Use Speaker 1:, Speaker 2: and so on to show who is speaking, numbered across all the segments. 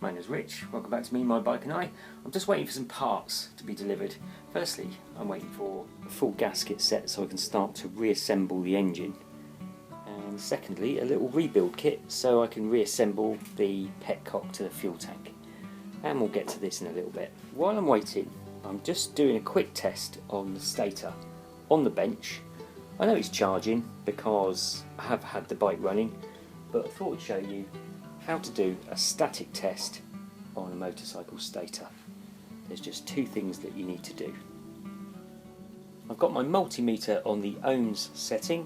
Speaker 1: My name is Rich, welcome back to me, my bike and I. I'm just waiting for some parts to be delivered. Firstly, I'm waiting for a full gasket set so I can start to reassemble the engine. And secondly, a little rebuild kit so I can reassemble the petcock to the fuel tank. And we'll get to this in a little bit. While I'm waiting, I'm just doing a quick test on the Stator on the bench. I know it's charging because I have had the bike running, but I thought I'd show you how to do a static test on a motorcycle stator. There's just two things that you need to do. I've got my multimeter on the ohms setting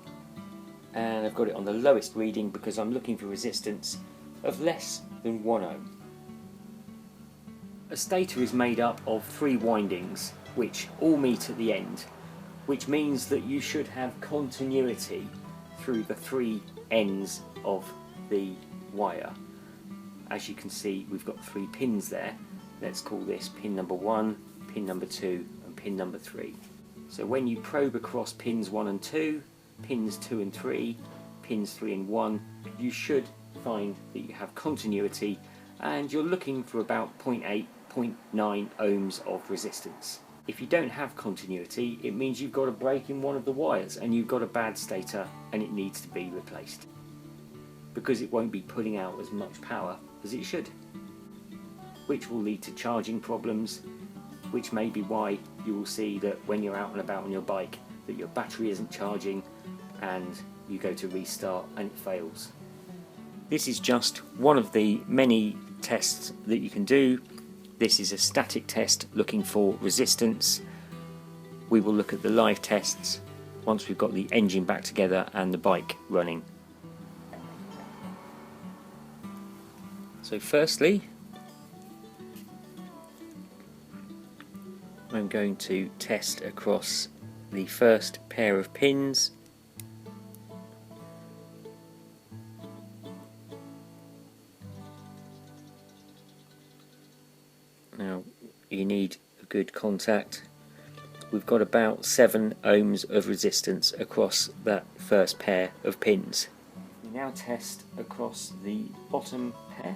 Speaker 1: and I've got it on the lowest reading because I'm looking for resistance of less than 1 ohm. A stator is made up of 3 windings which all meet at the end, which means that you should have continuity through the 3 ends of the wire. As you can see, we've got 3 pins there. Let's call this pin number 1, pin number 2 and pin number 3. So when you probe across pins 1 and 2, pins 2 and 3, pins 3 and 1, you should find that you have continuity and you're looking for about 0.8, 0.9 ohms of resistance. If you don't have continuity, it means you've got a break in one of the wires and you've got a bad stator and it needs to be replaced, because it won't be putting out as much power as it should, which will lead to charging problems, which may be why you will see that when you're out and about on your bike that your battery isn't charging and you go to restart and it fails. This is just one of the many tests that you can do. This is a static test looking for resistance. We will look at the live tests once we've got the engine back together and the bike running. So firstly, I'm going to test across the first pair of pins. Now you need a good contact. We've got about 7 ohms of resistance across that first pair of pins. We now test across the bottom pair.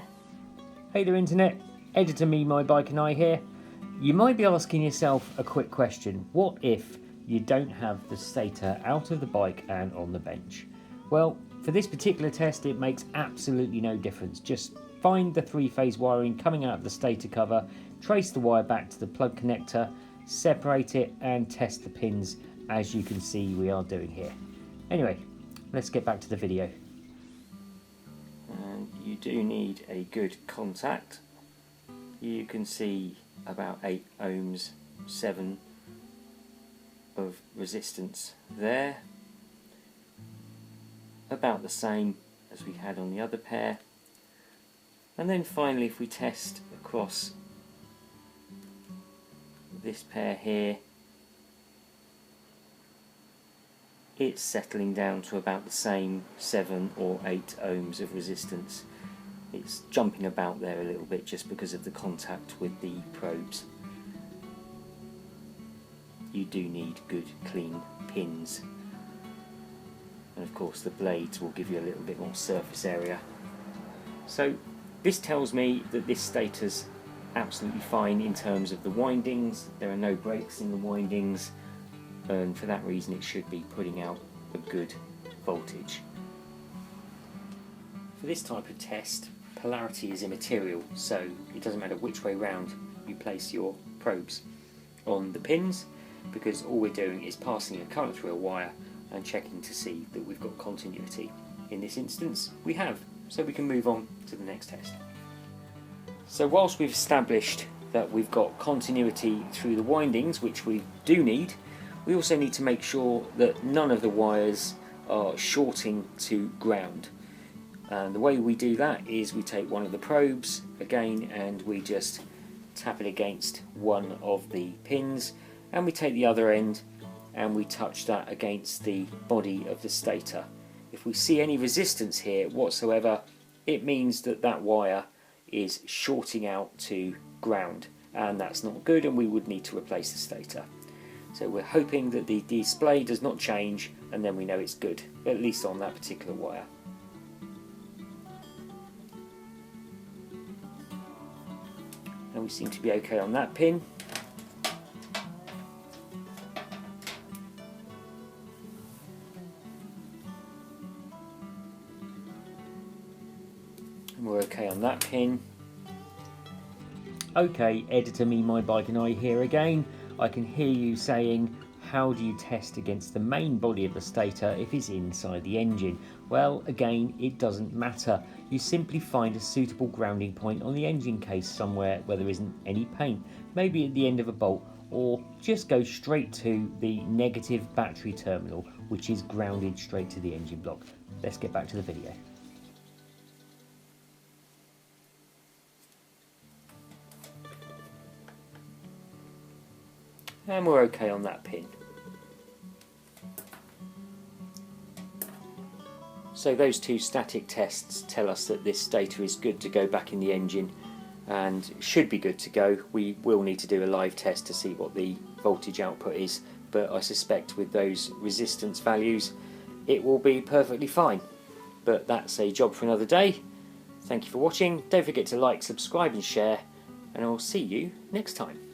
Speaker 1: Hey there internet, editor me, my bike and I here. You might be asking yourself a quick question. What if you don't have the stator out of the bike and on the bench? Well, for this particular test it makes absolutely no difference. Just find the 3-phase wiring coming out of the stator cover, trace the wire back to the plug connector, separate it and test the pins as you can see we are doing here. Anyway, let's get back to the video. And you do need a good contact. You can see about 8 ohms, 7 of resistance there, about the same as we had on the other pair. And then finally, if we test across this pair here, it's settling down to about the same 7 or 8 ohms of resistance. It's jumping about there a little bit just because of the contact with the probes. You do need good clean pins, and of course the blades will give you a little bit more surface area. So this tells me that this stator's absolutely fine in terms of the windings. There are no breaks in the windings, and for that reason it should be putting out a good voltage. For this type of test, polarity is immaterial, so it doesn't matter which way round you place your probes on the pins, because all we're doing is passing a current through a wire and checking to see that we've got continuity. In this instance we have, so we can move on to the next test. So whilst we've established that we've got continuity through the windings, which we do need, we also need to make sure that none of the wires are shorting to ground. And the way we do that is we take one of the probes again and we just tap it against one of the pins, and we take the other end and we touch that against the body of the stator. If we see any resistance here whatsoever, it means that that wire is shorting out to ground, and that's not good, and we would need to replace the stator. So we're hoping that the display does not change, and then we know it's good, at least on that particular wire. and we seem to be okay on that pin. And we're okay on that pin. Okay, editor me, my bike and I here again. I can hear you saying, how do you test against the main body of the stator if it's inside the engine? Well, again, it doesn't matter. You simply find a suitable grounding point on the engine case somewhere where there isn't any paint, maybe at the end of a bolt, or just go straight to the negative battery terminal, which is grounded straight to the engine block. Let's get back to the video. And we're okay on that pin. So those two static tests tell us that this stator is good to go back in the engine and should be good to go. We will need to do a live test to see what the voltage output is, but I suspect with those resistance values it will be perfectly fine. But that's a job for another day. Thank you for watching. Don't forget to like, subscribe and share, and I'll see you next time.